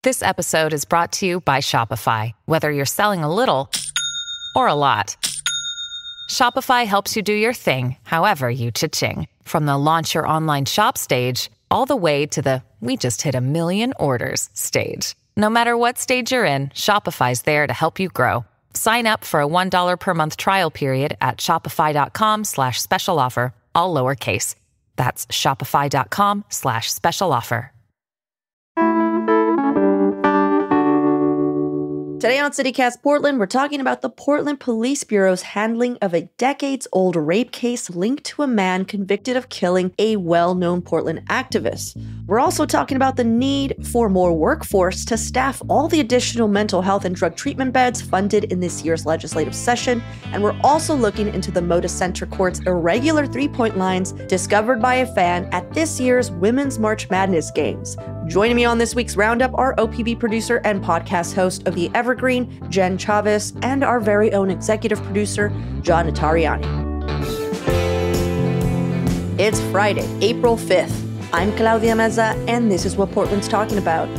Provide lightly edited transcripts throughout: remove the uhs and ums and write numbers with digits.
This episode is brought to you by Shopify. Whether you're selling a little or a lot, Shopify helps you do your thing, however you cha-ching. From the launch your online shop stage, all the way to the we just hit 1 million orders stage. No matter what stage you're in, Shopify's there to help you grow. Sign up for a $1 per month trial period at shopify.com/special offer, all lowercase. That's shopify.com/special offer. Today on CityCast Portland, we're talking about the Portland Police Bureau's handling of a decades-old rape case linked to a man convicted of killing a well-known Portland activist. We're also talking about the need for more workforce to staff all the additional mental health and drug treatment beds funded in this year's legislative session. And we're also looking into the Moda Center Court's irregular three-point lines discovered by a fan at this year's Women's March Madness Games. Joining me on this week's Roundup are OPB producer and podcast host of The Evergreen, Jen Chavez, and our very own executive producer, John Notarianni. It's Friday, April 5th. I'm Claudia Meza, and this is what Portland's talking about.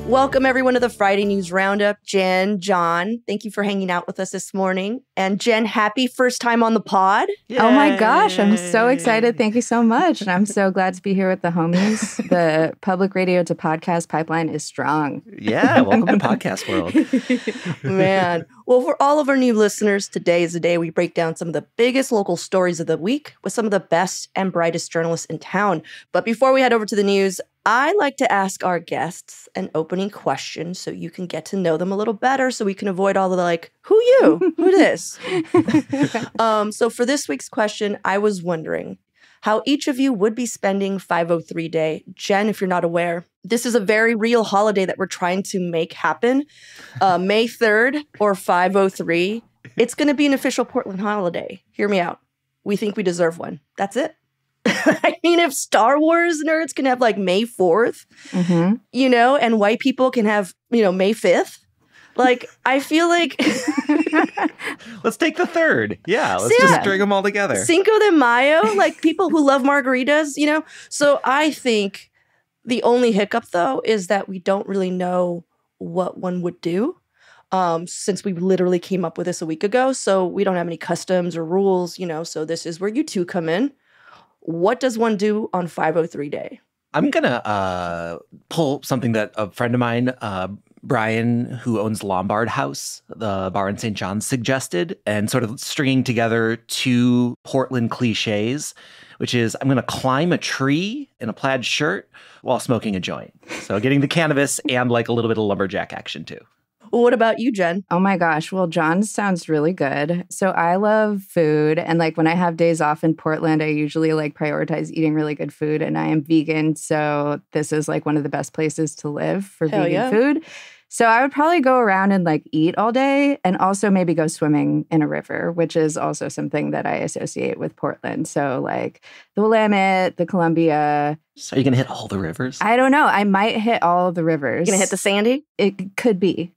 Welcome, everyone, to the Friday News Roundup. Jen, John, thank you for hanging out with us this morning. And Jen, happy first time on the pod. Yay. Oh my gosh, I'm so excited. Thank you so much. And I'm so glad to be here with the homies. The public radio to podcast pipeline is strong. Yeah, welcome to Podcast World. Man. Well, for all of our new listeners, today is the day we break down some of the biggest local stories of the week with some of the best and brightest journalists in town. But before we head over to the news, I like to ask our guests an opening question so you can get to know them a little better, so we can avoid all the who you? Who this? So for this week's question, I was wondering how each of you would be spending 503 Day. Jen, if you're not aware, this is a very real holiday that we're trying to make happen. May 3rd or 503. It's going to be an official Portland holiday. Hear me out. We think we deserve one. That's it. I mean, if Star Wars nerds can have May 4th, and white people can have, May 5th, I feel like... Let's take the 3rd. Yeah, let's just string them all together. Cinco de Mayo, people who love margaritas, So I think the only hiccup, though, is that we don't really know what one would do. Since we literally came up with this a week ago. So we don't have any customs or rules, so this is where you two come in. What does one do on 503 Day? I'm going to pull something that a friend of mine, Brian, who owns Lombard House, the bar in St. John's, suggested, and sort of stringing together two Portland cliches, which is I'm going to climb a tree in a plaid shirt while smoking a joint. So getting the cannabis and a little bit of lumberjack action too. Well, what about you, Jen? Oh my gosh. Well, John sounds really good. So I love food. And when I have days off in Portland, I usually prioritize eating really good food. And I am vegan. So this is one of the best places to live for vegan food. So I would probably go around and eat all day and also maybe go swimming in a river, which is also something that I associate with Portland. So the Willamette, the Columbia. So are you going to hit all the rivers? I don't know. I might hit all of the rivers. You going to hit the Sandy? It could be.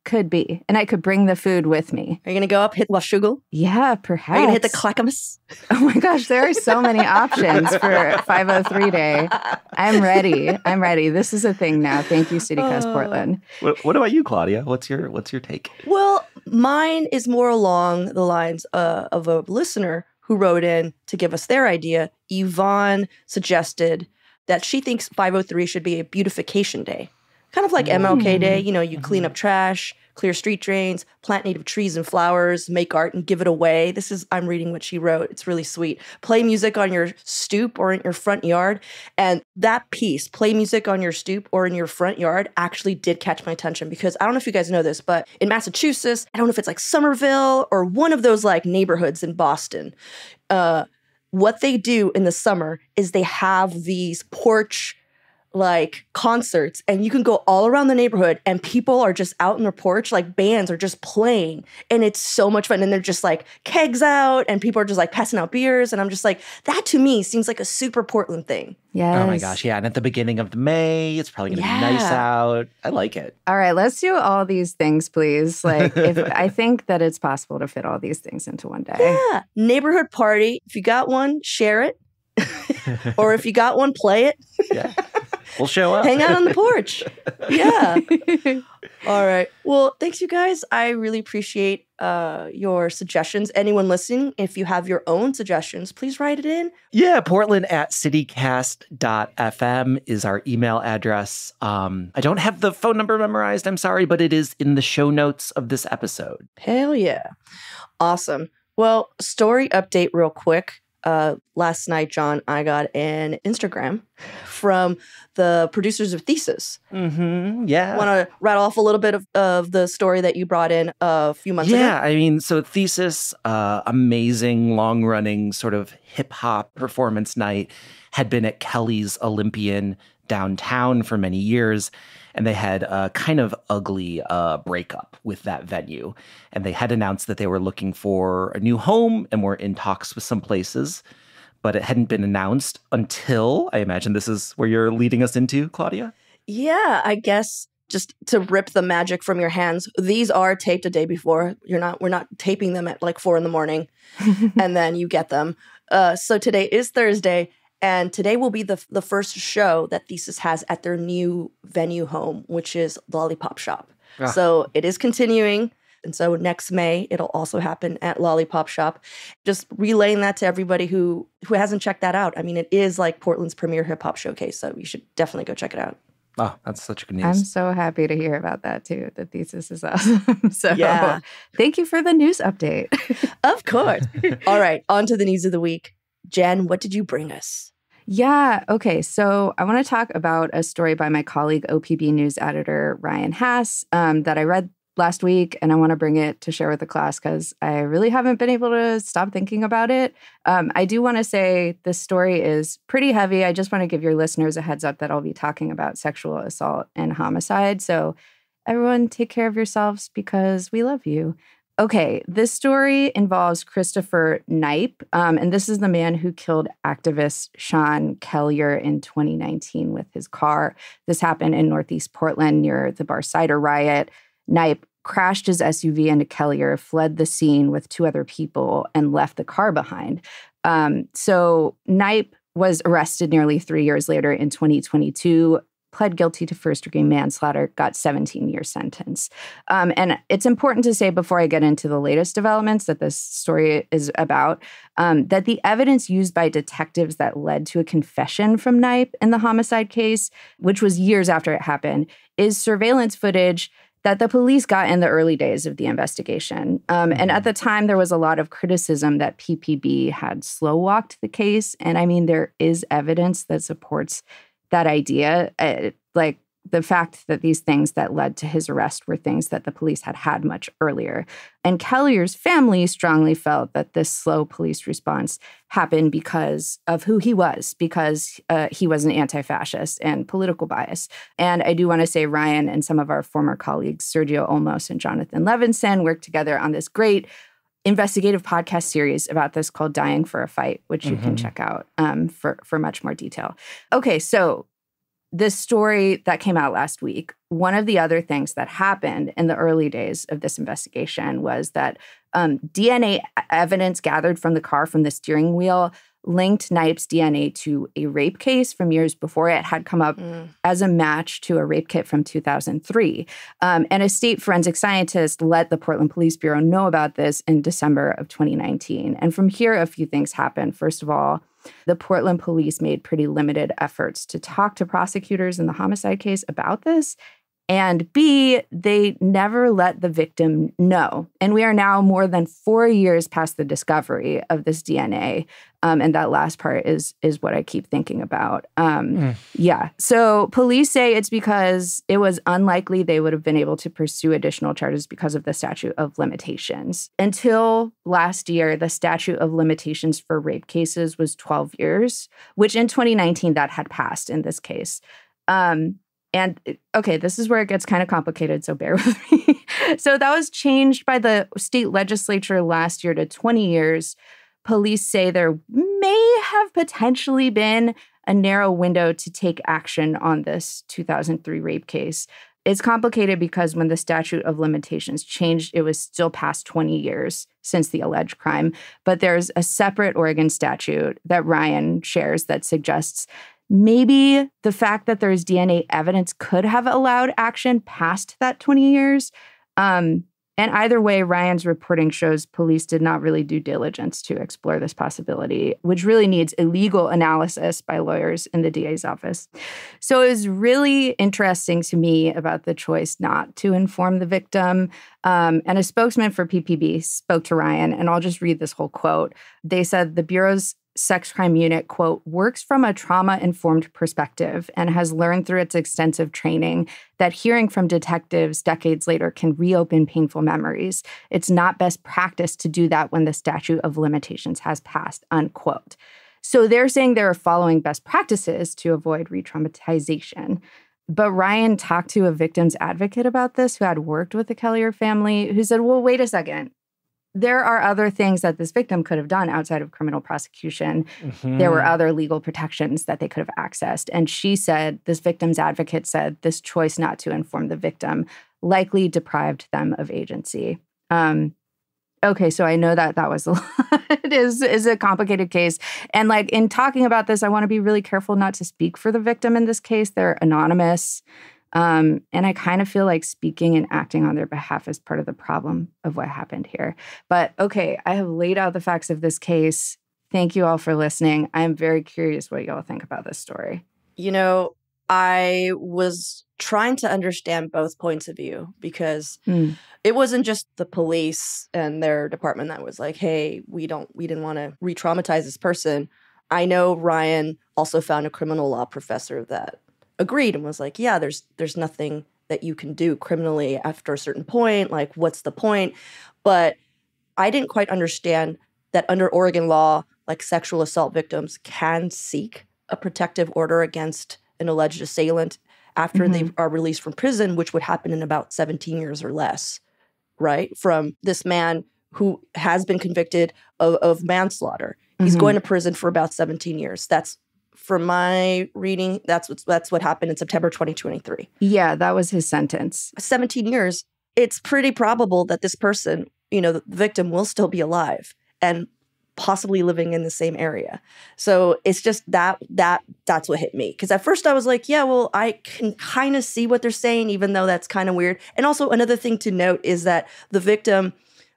And I could bring the food with me. Are you going to go up, hit Washougal? Yeah, perhaps. Are you going to hit the Clackamas? Oh my gosh, there are so many options for 503 Day. I'm ready. This is a thing now. Thank you, CityCast Portland. What about you, Claudia? What's your take? Well, mine is more along the lines of a listener who wrote in to give us their idea. Yvonne suggested that she thinks 503 should be a beautification day. Kind of like MLK Day, you clean up trash, clear street drains, plant native trees and flowers, make art and give it away. I'm reading what she wrote. It's really sweet. Play music on your stoop or in your front yard. And that piece, play music on your stoop or in your front yard, actually did catch my attention because I don't know if you guys know this, but in Massachusetts, I don't know if it's Somerville or one of those neighborhoods in Boston, what they do in the summer is they have these porch concerts, and you can go all around the neighborhood and people are just out on their porch, bands are just playing, and it's so much fun. And they're just kegs out and people are just passing out beers, and I'm just that to me seems like a super Portland thing. Yes. Oh my gosh, yeah. And at the beginning of May, it's probably going to be nice out. I like it. All right, let's do all these things, please. If I think that it's possible to fit all these things into one day. Yeah. Neighborhood party. If you got one, share it. Or if you got one, play it. Yeah. We'll show up. Hang out on the porch. Yeah. All right. Well, thanks, you guys. I really appreciate your suggestions. Anyone listening, if you have your own suggestions, please write it in. Yeah, portland@citycast.fm is our email address. I don't have the phone number memorized, I'm sorry, but it is in the show notes of this episode. Hell yeah. Awesome. Well, story update real quick. Last night, John, I got an Instagram from the producers of Thesis. Yeah. Want to rattle off a little bit of the story that you brought in a few months ago? Yeah, I mean, so Thesis, amazing, long-running sort of hip-hop performance night, had been at Kelly's Olympian downtown for many years, and they had a kind of ugly breakup with that venue. And they had announced that they were looking for a new home and were in talks with some places, but it hadn't been announced until, I imagine this is where you're leading us into, Claudia? Yeah, I guess just to rip the magic from your hands, these are taped a day before. We're not taping them at like 4 a.m. and then you get them. So today is Thursday, and today will be the first show that Thesis has at their new venue home, which is Lollipop Shop. So it is continuing. And so next May, it'll also happen at Lollipop Shop. Just relaying that to everybody who hasn't checked that out. I mean, it is like Portland's premier hip hop showcase, so you should definitely go check it out. Oh, that's such good news. I'm so happy to hear about that too. The Thesis is awesome. So Yeah. Thank you for the news update. Of course. All right, on to the news of the week. Jen, what did you bring us? Yeah. Okay. So I want to talk about a story by my colleague, OPB News editor Ryan Hass, that I read last week, and I want to bring it to share with the class because I really haven't been able to stop thinking about it. I do want to say this story is pretty heavy. I just want to give your listeners a heads up that I'll be talking about sexual assault and homicide. So everyone take care of yourselves because we love you. Okay, this story involves Christopher Knipe, and this is the man who killed activist Sean Kelliher in 2019 with his car. This happened in Northeast Portland near the Bar Cider riot. Knipe crashed his SUV into Kelliher, fled the scene with 2 other people, and left the car behind. So Knipe was arrested nearly 3 years later in 2022, pled guilty to first-degree manslaughter, got 17-year sentence. And it's important to say before I get into the latest developments that this story is about, that the evidence used by detectives that led to a confession from Knipe in the homicide case, which was years after it happened, is surveillance footage that the police got in the early days of the investigation. And at the time, there was a lot of criticism that PPB had slow-walked the case. And I mean, there is evidence that supports that idea. Like the fact that these things that led to his arrest were things that the police had much earlier. And Kelliher's family strongly felt that this slow police response happened because of who he was, because he was an anti-fascist and political bias. And I do want to say Ryan and some of our former colleagues, Sergio Olmos and Jonathan Levinson, worked together on this great investigative podcast series about this called Dying for a Fight, which you can check out for much more detail. Okay, so this story that came out last week, one of the other things that happened in the early days of this investigation was that DNA evidence gathered from the car from the steering wheel linked Knipe's DNA to a rape case from years before. It had come up as a match to a rape kit from 2003. And a state forensic scientist let the Portland Police Bureau know about this in December of 2019. And from here, a few things happened. First of all, the Portland police made pretty limited efforts to talk to prosecutors in the homicide case about this. And B, they never let the victim know. And we are now more than 4 years past the discovery of this DNA. And that last part is what I keep thinking about. Yeah. So police say it's because it was unlikely they would have been able to pursue additional charges because of the statute of limitations. Until last year, the statute of limitations for rape cases was 12 years, which in 2019 that had passed in this case. And okay, this is where it gets kind of complicated, so bear with me. So that was changed by the state legislature last year to 20 years. Police say there may have potentially been a narrow window to take action on this 2003 rape case. It's complicated because when the statute of limitations changed, it was still past 20 years since the alleged crime. But there's a separate Oregon statute that Ryan shares that suggests maybe the fact that there's DNA evidence could have allowed action past that 20 years. And either way, Ryan's reporting shows police did not really do diligence to explore this possibility, which really needs a legal analysis by lawyers in the DA's office. So it was really interesting to me about the choice not to inform the victim. And a spokesman for PPB spoke to Ryan, and I'll just read this whole quote. They said the Bureau's sex crime unit, quote, works from a trauma-informed perspective and has learned through its extensive training that hearing from detectives decades later can reopen painful memories. It's not best practice to do that when the statute of limitations has passed, unquote. So they're saying they're following best practices to avoid re-traumatization. But Ryan talked to a victim's advocate about this who had worked with the Kellier family, who said, well, wait a second. There are other things that this victim could have done outside of criminal prosecution. Mm-hmm. There were other legal protections that they could have accessed. And she said, this victim's advocate said, this choice not to inform the victim likely deprived them of agency. Okay, so I know that was a lot. It is a complicated case. And like in talking about this, I want to be really careful not to speak for the victim in this case. They're anonymous. And I kind of feel like speaking and acting on their behalf is part of the problem of what happened here. But okay, I have laid out the facts of this case. Thank you all for listening. I am very curious what y'all think about this story. You know, I was trying to understand both points of view because it wasn't just the police and their department that was like, hey, we didn't want to re-traumatize this person. I know Ryan also found a criminal law professor that agreed and was like, yeah, there's nothing that you can do criminally after a certain point. Like, what's the point? But I didn't quite understand that under Oregon law, like sexual assault victims can seek a protective order against an alleged assailant after they are released from prison, which would happen in about 17 years or less, right? From this man who has been convicted of manslaughter. He's going to prison for about 17 years. That's, from my reading, that's what happened in September 2023. Yeah, that was his sentence. 17 years. It's pretty probable that this person, you know, the victim will still be alive and possibly living in the same area. So it's just that's what hit me. Because at first I was like, yeah, well, I can kind of see what they're saying, even though that's kind of weird. And also another thing to note is that the victim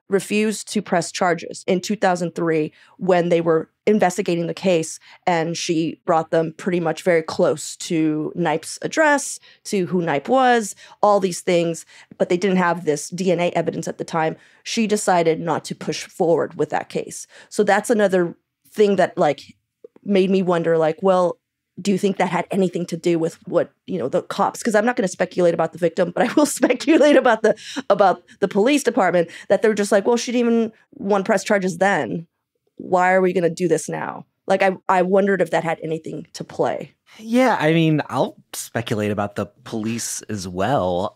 refused to press charges in 2003 when they were investigating the case, and she brought them pretty much very close to Knipe's address, to who Knipe was, all these things, but they didn't have this DNA evidence at the time. She decided not to push forward with that case. So that's another thing that like made me wonder, like, well, do you think that had anything to do with what, you know, the cops? Because I'm not going to speculate about the victim, but I will speculate about the police department, that they're just like, well, she didn't even want to press charges then. Why are we going to do this now? Like, I wondered if that had anything to play. Yeah, I mean, I'll speculate about the police as well.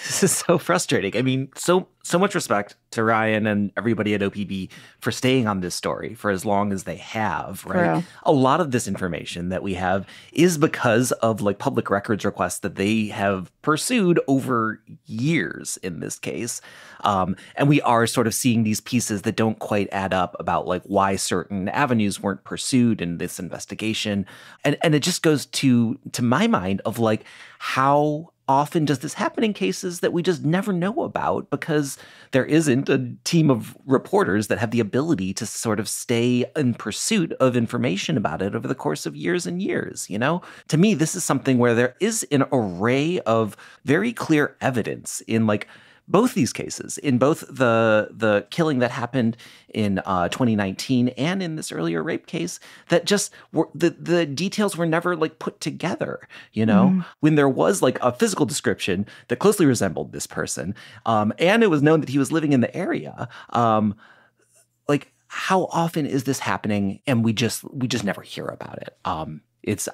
This is so frustrating. I mean, so much respect to Ryan and everybody at OPB for staying on this story for as long as they have, right? A lot of this information that we have is because of like public records requests that they have pursued over years in this case. And we are sort of seeing these pieces that don't quite add up about like why certain avenues weren't pursued in this investigation. And it just goes to my mind of like, how often does this happen in cases that we just never know about because there isn't a team of reporters that have the ability to sort of stay in pursuit of information about it over the course of years and years, you know? To me, this is something where there is an array of very clear evidence in like both these cases, in both the killing that happened in 2019 and in this earlier rape case, that just were the details were never like put together, you know, when there was like a physical description that closely resembled this person, and it was known that he was living in the area. Like, how often is this happening and we just never hear about it?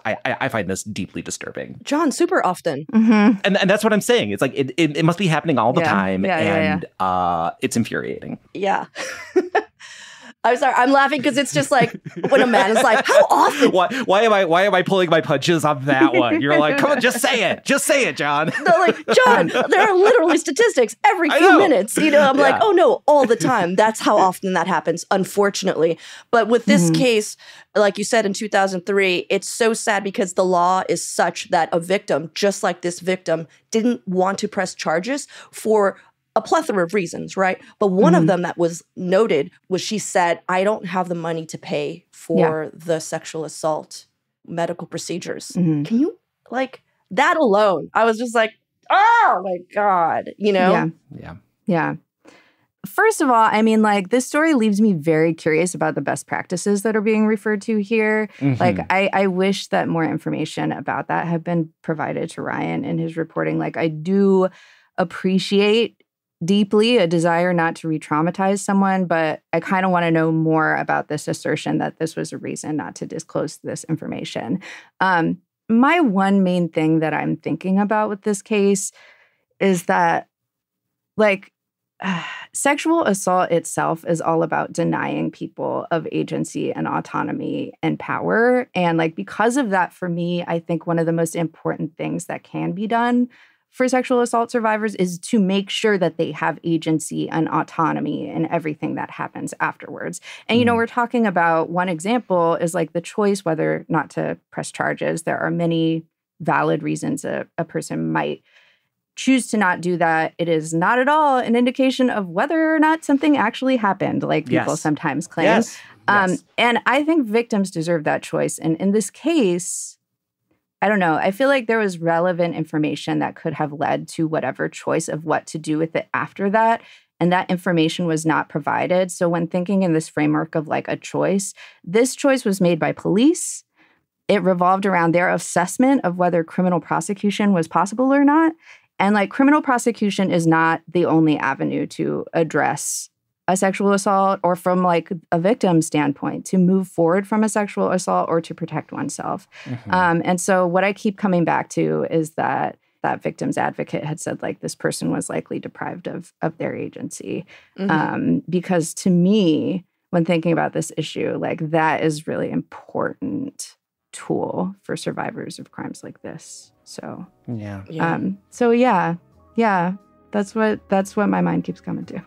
I find this deeply disturbing. John, super often. And that's what I'm saying. It's like, it must be happening all the time. It's infuriating. Yeah. I'm sorry. I'm laughing because it's just like when a man is like, how often? Why am I pulling my punches on that one? You're like, come on, just say it. Just say it, John. They're like, John, there are literally statistics every few minutes. I'm like, oh no, all the time. That's how often that happens, unfortunately. But with this case, like you said, in 2003, it's so sad because the law is such that a victim, just like this victim, didn't want to press charges for a plethora of reasons, right? But one of them that was noted was she said, I don't have the money to pay for the sexual assault medical procedures. Can you, like, that alone? I was just like, oh my God, Yeah. First of all, I mean, like, this story leaves me very curious about the best practices that are being referred to here. Like, I wish that more information about that had been provided to Ryan in his reporting. Like, I do appreciate deeply a desire not to re-traumatize someone, but I kind of want to know more about this assertion that this was a reason not to disclose this information. My one main thing that I'm thinking about with this case is that, like, sexual assault itself is all about denying people of agency and autonomy and power. And, like, because of that, for me, I think one of the most important things that can be done for sexual assault survivors is to make sure that they have agency and autonomy in everything that happens afterwards. And, we're talking about one example is like the choice whether not to press charges. There are many valid reasons a person might choose to not do that. It is not at all an indication of whether or not something actually happened, like people sometimes claim. Yes. And I think victims deserve that choice. And in this case, I don't know. I feel like there was relevant information that could have led to whatever choice of what to do with it after that. And that information was not provided. So when thinking in this framework of like a choice, this choice was made by police. It revolved around their assessment of whether criminal prosecution was possible or not. And like criminal prosecution is not the only avenue to address a sexual assault or from like a victim standpoint to move forward from a sexual assault or to protect oneself. And so what I keep coming back to is that victim's advocate had said like this person was likely deprived of their agency. Because to me, when thinking about this issue, like that is really important tool for survivors of crimes like this. So that's what my mind keeps coming to.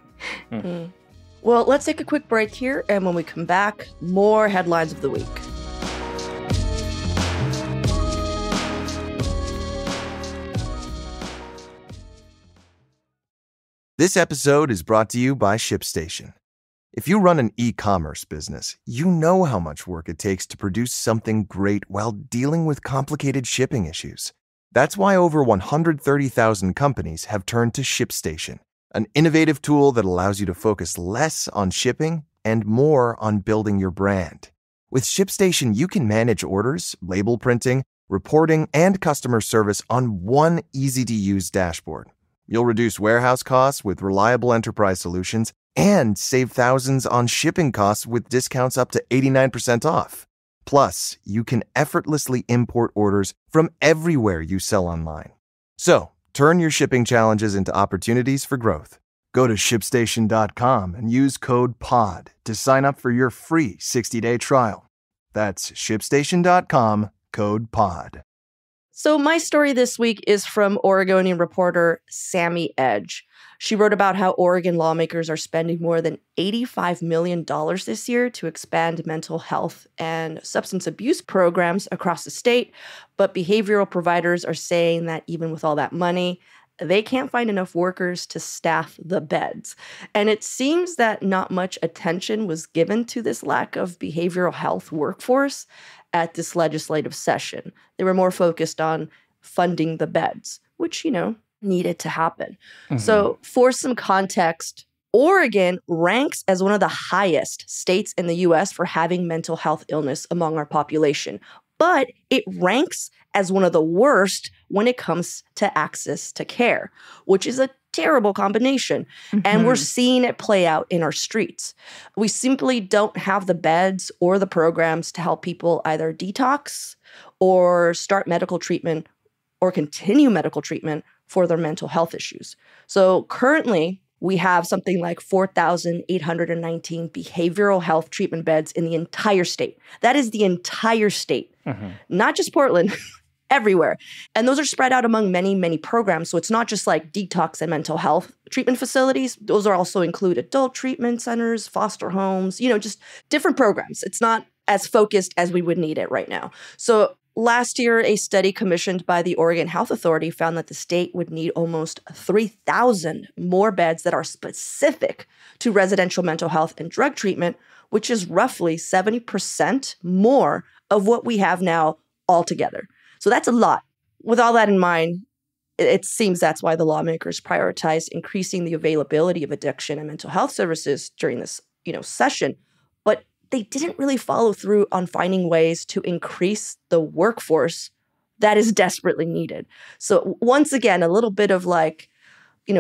Well, let's take a quick break here, and when we come back, more headlines of the week. This episode is brought to you by ShipStation. If you run an e-commerce business, you know how much work it takes to produce something great while dealing with complicated shipping issues. That's why over 130,000 companies have turned to ShipStation, an innovative tool that allows you to focus less on shipping and more on building your brand. With ShipStation, you can manage orders, label printing, reporting, and customer service on one easy-to-use dashboard. You'll reduce warehouse costs with reliable enterprise solutions and save thousands on shipping costs with discounts up to 89% off. Plus, you can effortlessly import orders from everywhere you sell online. So, turn your shipping challenges into opportunities for growth. Go to ShipStation.com and use code POD to sign up for your free 60-day trial. That's ShipStation.com, code POD. So my story this week is from Oregonian reporter Sammy Edge. She wrote about how Oregon lawmakers are spending more than $85 million this year to expand mental health and substance abuse programs across the state, but behavioral providers are saying that even with all that money, they can't find enough workers to staff the beds. And it seems that not much attention was given to this lack of behavioral health workforce at this legislative session. They were more focused on funding the beds, which, needed to happen. So for some context, Oregon ranks as one of the highest states in the U.S. for having mental health illness among our population, but it ranks as one of the worst when it comes to access to care, which is a terrible combination. And we're seeing it play out in our streets. We simply don't have the beds or the programs to help people either detox or start medical treatment or continue medical treatment for their mental health issues. So currently, We have something like 4,819 behavioral health treatment beds in the entire state. That is the entire state, not just Portland, everywhere. And those are spread out among many, many programs. So it's not just like detox and mental health treatment facilities. Those are also include adult treatment centers, foster homes, just different programs. It's not as focused as we would need it right now. So last year, a study commissioned by the Oregon Health Authority found that the state would need almost 3,000 more beds that are specific to residential mental health and drug treatment, which is roughly 70% more of what we have now altogether. So that's a lot. With all that in mind, it seems that's why the lawmakers prioritized increasing the availability of addiction and mental health services during this, session. But they didn't really follow through on finding ways to increase the workforce that is desperately needed. So once again, a little bit of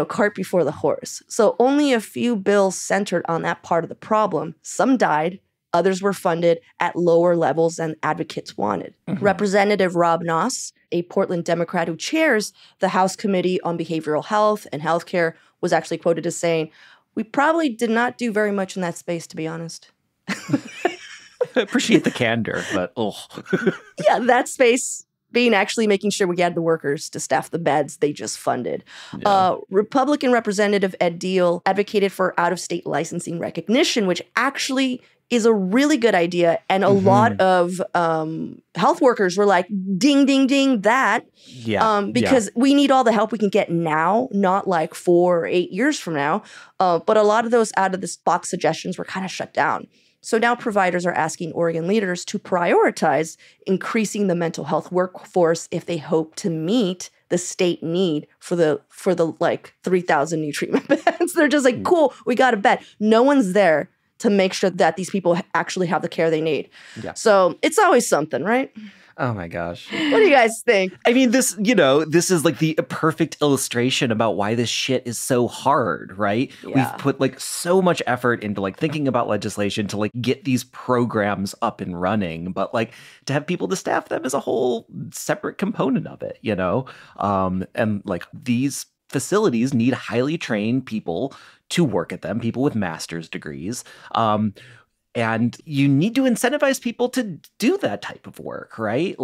cart before the horse. So only a few bills centered on that part of the problem. Some died. Others were funded at lower levels than advocates wanted. Representative Rob Noss, a Portland Democrat who chairs the House Committee on Behavioral Health and Healthcare, was actually quoted as saying, "We probably did not do very much in that space, to be honest." I appreciate the candor, but Yeah, that space being actually making sure we had the workers to staff the beds they just funded. Yeah. Republican Representative Ed Deal advocated for out-of-state licensing recognition, which actually is a really good idea. And a lot of health workers were like, ding, ding, ding, that. Because we need all the help we can get now, not like 4 or 8 years from now. But a lot of those out-of-the-box suggestions were kind of shut down. So now providers are asking Oregon leaders to prioritize increasing the mental health workforce if they hope to meet the state need for the 3,000 new treatment beds. They're just like, cool, we got a bed. No one's there to make sure that these people actually have the care they need. Yeah. So it's always something, right? Oh my gosh. What do you guys think? I mean, this is like the perfect illustration about why this shit is so hard, right? Yeah. We've put so much effort into thinking about legislation to get these programs up and running, but to have people to staff them is a whole separate component of it, and these facilities need highly trained people to work at them, people with master's degrees. And you need to incentivize people to do that type of work, right?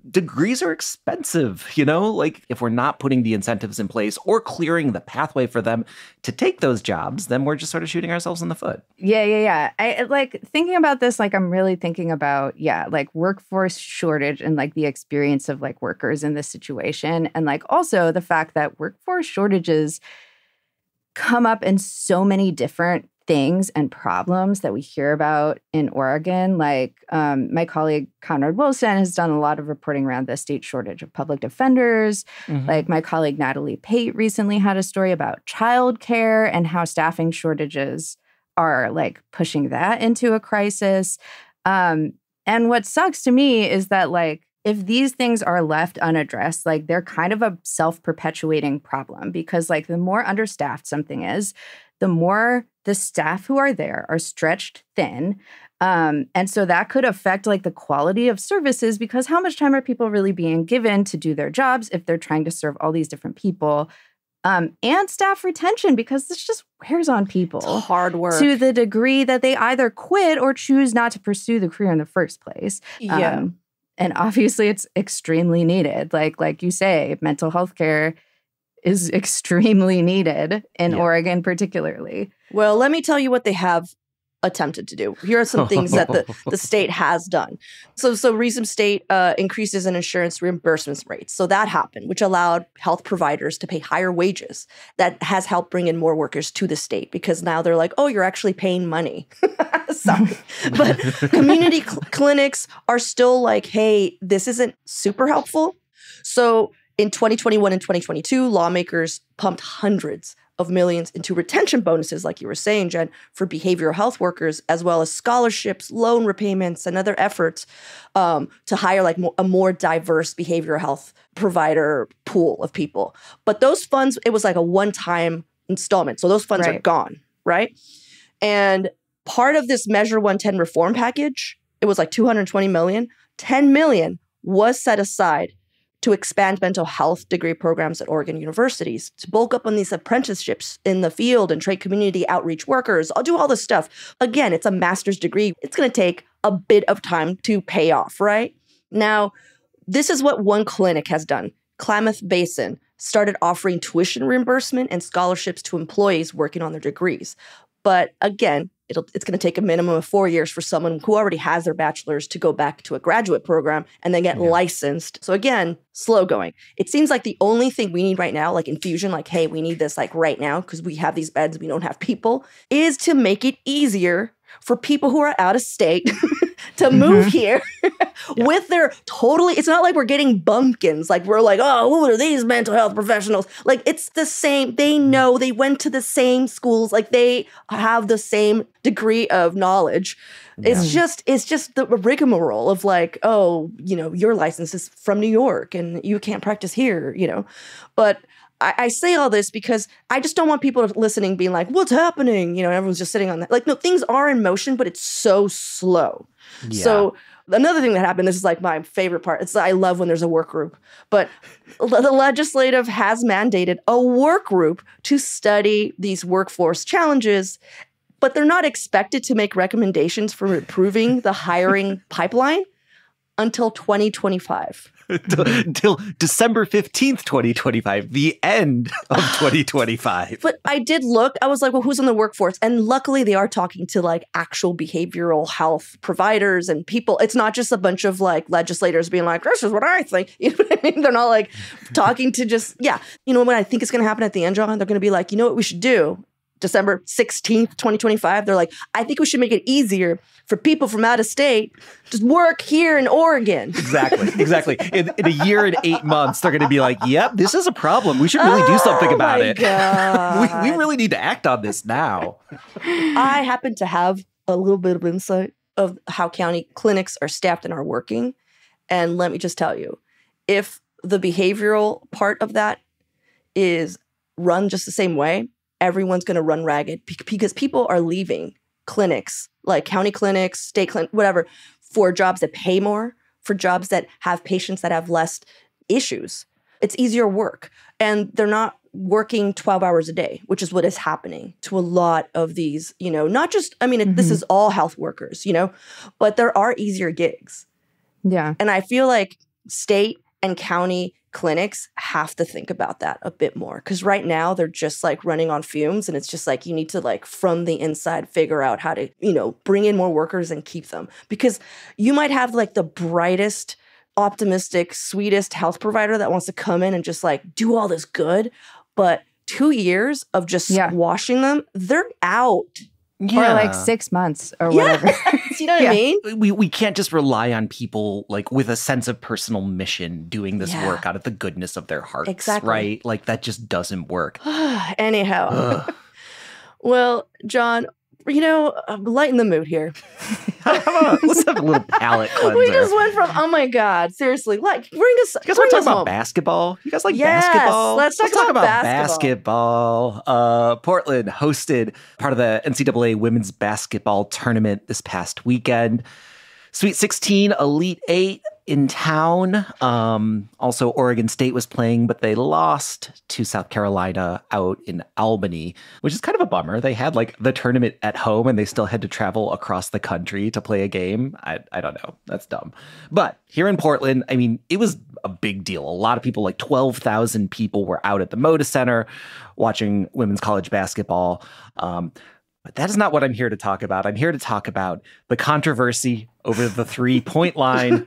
Degrees are expensive, if we're not putting the incentives in place or clearing the pathway for them to take those jobs, then we're just sort of shooting ourselves in the foot. Yeah. I thinking about this, I'm really thinking about, workforce shortage and the experience of workers in this situation. And also the fact that workforce shortages come up in so many different things and problems that we hear about in Oregon. My colleague Conrad Wilson has done a lot of reporting around the state shortage of public defenders. My colleague Natalie Pate recently had a story about childcare and how staffing shortages are pushing that into a crisis. And what sucks to me is that if these things are left unaddressed, they're kind of a self-perpetuating problem because the more understaffed something is, the more the staff who are there are stretched thin. And so that could affect the quality of services because how much time are people really being given to do their jobs if they're trying to serve all these different people? And staff retention because this just wears on people. It's hard work. To the degree that they either quit or choose not to pursue the career in the first place. Yeah. And obviously it's extremely needed. Like you say, mental health care is extremely needed in Oregon particularly. Well, let me tell you what they have attempted to do. Here are some things that the state has done. So recent state increases in insurance reimbursement rates. So that happened, which allowed health providers to pay higher wages. That has helped bring in more workers to the state because now they're like, oh, you're actually paying money. Sorry. But community clinics are still hey, this isn't super helpful. So in 2021 and 2022, lawmakers pumped hundreds of millions into retention bonuses, like you were saying, Jen, for behavioral health workers, as well as scholarships, loan repayments, and other efforts to hire a more diverse behavioral health provider pool of people. But those funds, it was a one-time installment. So those funds are gone, right? And part of this Measure 110 reform package, it was $220 million. $10 million was set aside to expand mental health degree programs at Oregon universities, to bulk up on these apprenticeships in the field and train community outreach workers. I'll do all this stuff. Again, it's a master's degree. It's going to take a bit of time to pay off, right? Now, this is what one clinic has done. Klamath Basin started offering tuition reimbursement and scholarships to employees working on their degrees. But again, it's going to take a minimum of 4 years for someone who already has their bachelor's to go back to a graduate program and then get licensed. So again, slow going. It seems like the only thing we need right now, like infusion, like, hey, we need this like right now because we have these beds, we don't have people, is to make it easier for people who are out of state to move here with their totally, it's not like we're getting bumpkins. Like we're like, oh, who are these mental health professionals? Like it's the same. They know, they went to the same schools. Like they have the same degree of knowledge. It's just the rigmarole of like, oh, your license is from New York and you can't practice here, But I say all this because I just don't want people listening being like, what's happening? Everyone's just sitting on that. Like, no, things are in motion, but it's so slow. Yeah. So another thing that happened, this is like my favorite part. I love when there's a work group, but the legislative has mandated a work group to study these workforce challenges, but they're not expected to make recommendations for improving the hiring pipeline until 2025. Until December 15th, 2025, the end of 2025. But I did look, I was like, well, who's in the workforce? And luckily they are talking to like actual behavioral health providers and people. It's not just a bunch of like legislators being like, this is what I think. You know what I mean? They're not like talking to just, what I think is going to happen at the end, John? They're going to be like, you know what we should do? December 16th, 2025, they're like, I think we should make it easier for people from out of state to work here in Oregon. Exactly. In a year and 8 months, they're going to be like, yep, this is a problem. We should really do something about it. we really need to act on this now. I happen to have a little bit of insight of how county clinics are staffed and are working. And let me just tell you, if the behavioral part of that is run just the same way, everyone's going to run ragged because people are leaving clinics, like county clinics, state clinic, whatever, for jobs that pay more, for jobs that have patients that have less issues. It's easier work. And they're not working 12 hours a day, which is what is happening to a lot of these, not just, this is all health workers, but there are easier gigs. Yeah. And I feel like state and county clinics have to think about that a bit more because right now they're just like running on fumes and it's just like you need to like from the inside figure out how to, bring in more workers and keep them because you might have like the brightest, optimistic, sweetest health provider that wants to come in and just like do all this good, but 2 years of just squashing them, they're out. Yeah. Or like 6 months or whatever. You know what I mean? We can't just rely on people like with a sense of personal mission doing this work out of the goodness of their hearts. Exactly. Right? Like that just doesn't work. Anyhow. Well, John, lighten the mood here. Let's have a little palate cleanser. We just went from, oh my God, seriously, like, bring us home. You guys want to talk about basketball? You guys like basketball? Let's talk about basketball. Portland hosted part of the NCAA women's basketball tournament this past weekend. Sweet 16, Elite 8 in town. Also, Oregon State was playing, but they lost to South Carolina out in Albany, which is kind of a bummer. They had like the tournament at home and they still had to travel across the country to play a game. I don't know. That's dumb. But here in Portland, it was a big deal. A lot of people, like 12,000 people were out at the Moda Center watching women's college basketball. But that is not what I'm here to talk about. I'm here to talk about the controversy over the 3-point line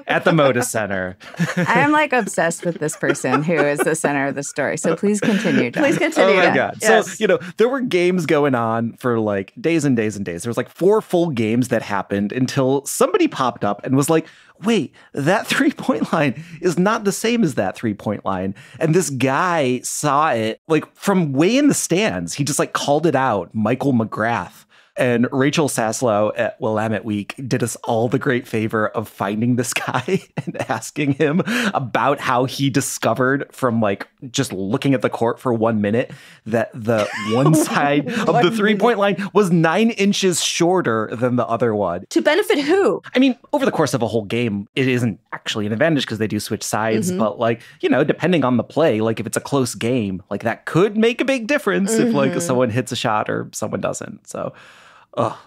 at the Moda Center. I'm like obsessed with this person who is the center of the story. So please continue, John. Please continue. Oh my God. Yes. So, there were games going on for like days and days and days. There was like 4 full games that happened until somebody popped up and was like, wait, that 3-point line is not the same as that 3-point line. And this guy saw it like from way in the stands. He just like called it out, Michael McGrath. And Rachel Saslow at Willamette Week did us all the great favor of finding this guy and asking him about how he discovered from like just looking at the court for 1 minute that the one side of the three-point line was 9 inches shorter than the other one. To benefit who? I mean, over the course of a whole game, it isn't actually an advantage because they do switch sides. But like, you know, depending on the play, like if it's a close game, like that could make a big difference if like someone hits a shot or someone doesn't. So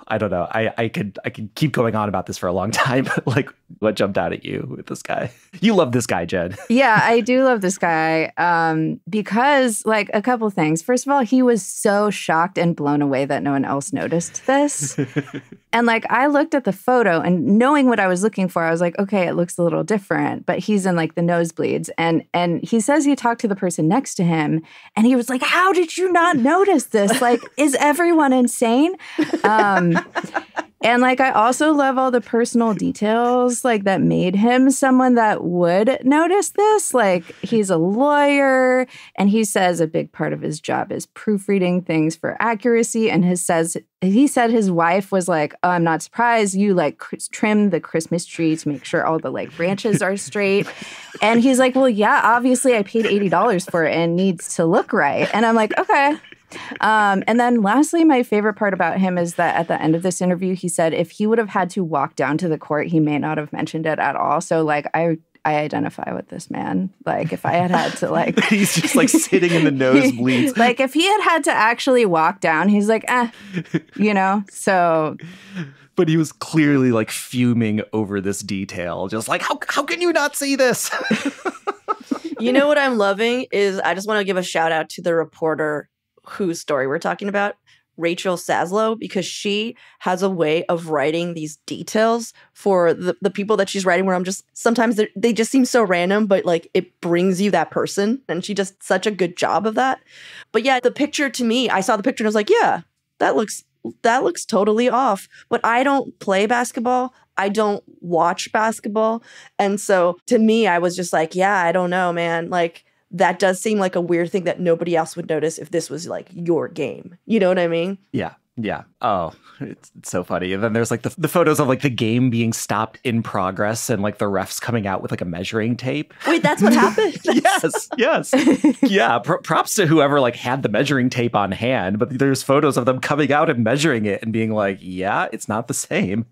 I don't know. I could keep going on about this for a long time. Like, what jumped out at you with this guy? You love this guy, Jen. Yeah, I do love this guy because, like, a couple things. First of all, he was so shocked and blown away that no one else noticed this. And, like, I looked at the photo and knowing what I was looking for, I was like, okay, it looks a little different. But he's in, like, the nosebleeds. And he says he talked to the person next to him. And he was like, how did you not notice this? Like, is everyone insane? And like, I also love all the personal details like that made him someone that would notice this. Like, he's a lawyer and he says a big part of his job is proofreading things for accuracy. And he said his wife was like, oh, I'm not surprised. You like trim the Christmas tree to make sure all the like branches are straight. And he's like, well, yeah, obviously I paid $80 for it and it needs to look right. And I'm like, okay. And then lastly, my favorite part about him is that at the end of this interview, he said if he would have had to walk down to the court, he may not have mentioned it at all. So like, I identify with this man. Like if I had to like... He's just like sitting in the nosebleeds. Like if he had to actually walk down, he's like, you know, so... But he was clearly like fuming over this detail. Just like, how can you not see this? You know what I'm loving is I just want to give a shout out to the reporter whose story we're talking about, Rachel Saslow, because she has a way of writing these details for the people that she's writing where I'm just, sometimes they just seem so random, but like it brings you that person. And she does such a good job of that. But yeah, the picture to me, I saw the picture and I was like, yeah, that looks totally off. But I don't play basketball. I don't watch basketball. And so to me, I was just like, yeah, I don't know, man. Like, that does seem like a weird thing that nobody else would notice if this was like your game. You know what I mean? Yeah. Yeah. Oh, it's so funny. And then there's like the photos of like the game being stopped in progress and like the refs coming out with like a measuring tape. Wait, that's what happened? Yes. Yeah. Props to whoever like had the measuring tape on hand, but there's photos of them coming out and measuring it and being like, yeah, it's not the same.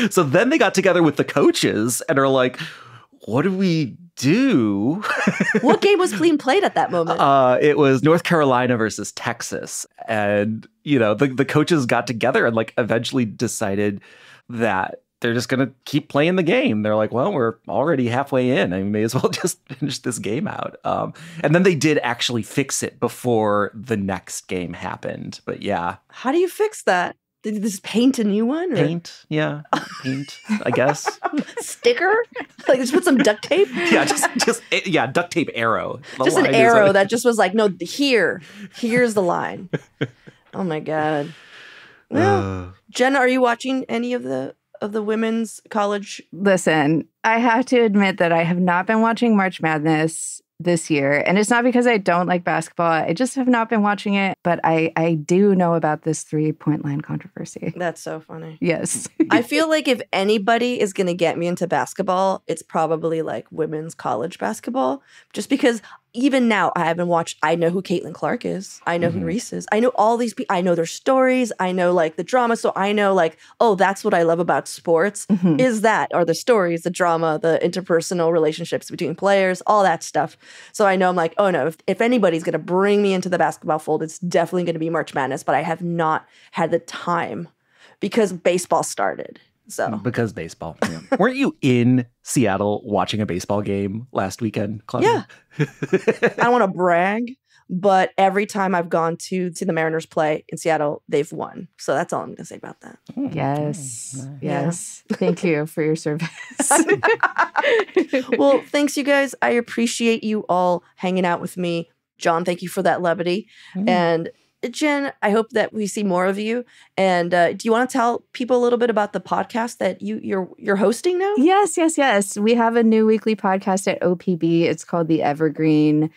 So then they got together with the coaches and are like, what do we do? What game was being played at that moment? It was North Carolina versus Texas. And, you know, the coaches got together and like eventually decided that they're just going to keep playing the game. They're like, well, we're already halfway in. I may as well just finish this game out. And then they did actually fix it before the next game happened. But yeah. How do you fix that? Did this paint a new one? Or? Paint, I guess. Sticker? Like just put some duct tape? Yeah, just duct tape arrow. Just an arrow that just was like, no, here's the line. Oh my God. Well, Jen, are you watching any of the women's college? Listen, I have to admit that I have not been watching March Madness this year. And it's not because I don't like basketball. I just have not been watching it. But I do know about this 3-point line controversy. That's so funny. Yes. I feel like if anybody is going to get me into basketball, it's probably like women's college basketball. Just because even now, I haven't watched. I know who Caitlin Clark is. I know who Reese is. I know all these people. I know their stories. I know like the drama. So I know like, oh, that's what I love about sports. Is that are the stories, the drama, the interpersonal relationships between players, all that stuff. So I know I'm like, oh no, if anybody's going to bring me into the basketball fold, it's definitely going to be March Madness. But I have not had the time because baseball started. So because baseball. Yeah. Weren't you in Seattle watching a baseball game last weekend, Claudia? Yeah. I don't want to brag, but every time I've gone to see the Mariners play in Seattle, they've won. So that's all I'm going to say about that. Yes. Yes. Thank you for your service. Well, thanks, you guys. I appreciate you all hanging out with me. John, thank you for that levity. And Jen, I hope that we see more of you. And do you want to tell people a little bit about the podcast that you're hosting now? Yes. We have a new weekly podcast at OPB. It's called The Evergreen.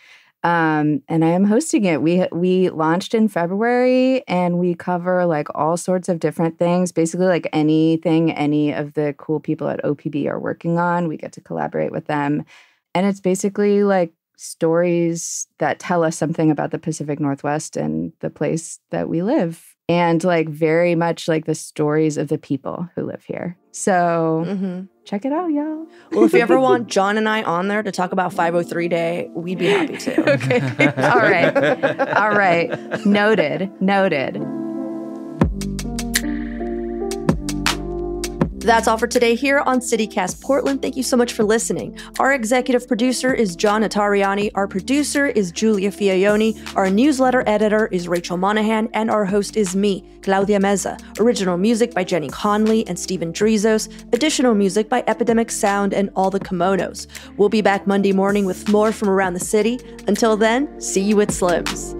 And I am hosting it. We launched in February, and we cover like all sorts of different things, basically like anything any of the cool people at OPB are working on. We get to collaborate with them. And it's basically like stories that tell us something about the Pacific Northwest and the place that we live. And like very much like the stories of the people who live here. So check it out, y'all. Well, if you ever want John and I on there to talk about 503 Day, we'd be happy to. Okay. All right. Noted. That's all for today here on CityCast Portland. Thank you so much for listening. Our executive producer is John Natariani. Our producer is Julia Fiaioni. Our newsletter editor is Rachel Monahan. And our host is me, Claudia Meza. Original music by Jenny Conley and Stephen Drizos. Additional music by Epidemic Sound and All the Kimonos. We'll be back Monday morning with more from around the city. Until then, see you at Slim's.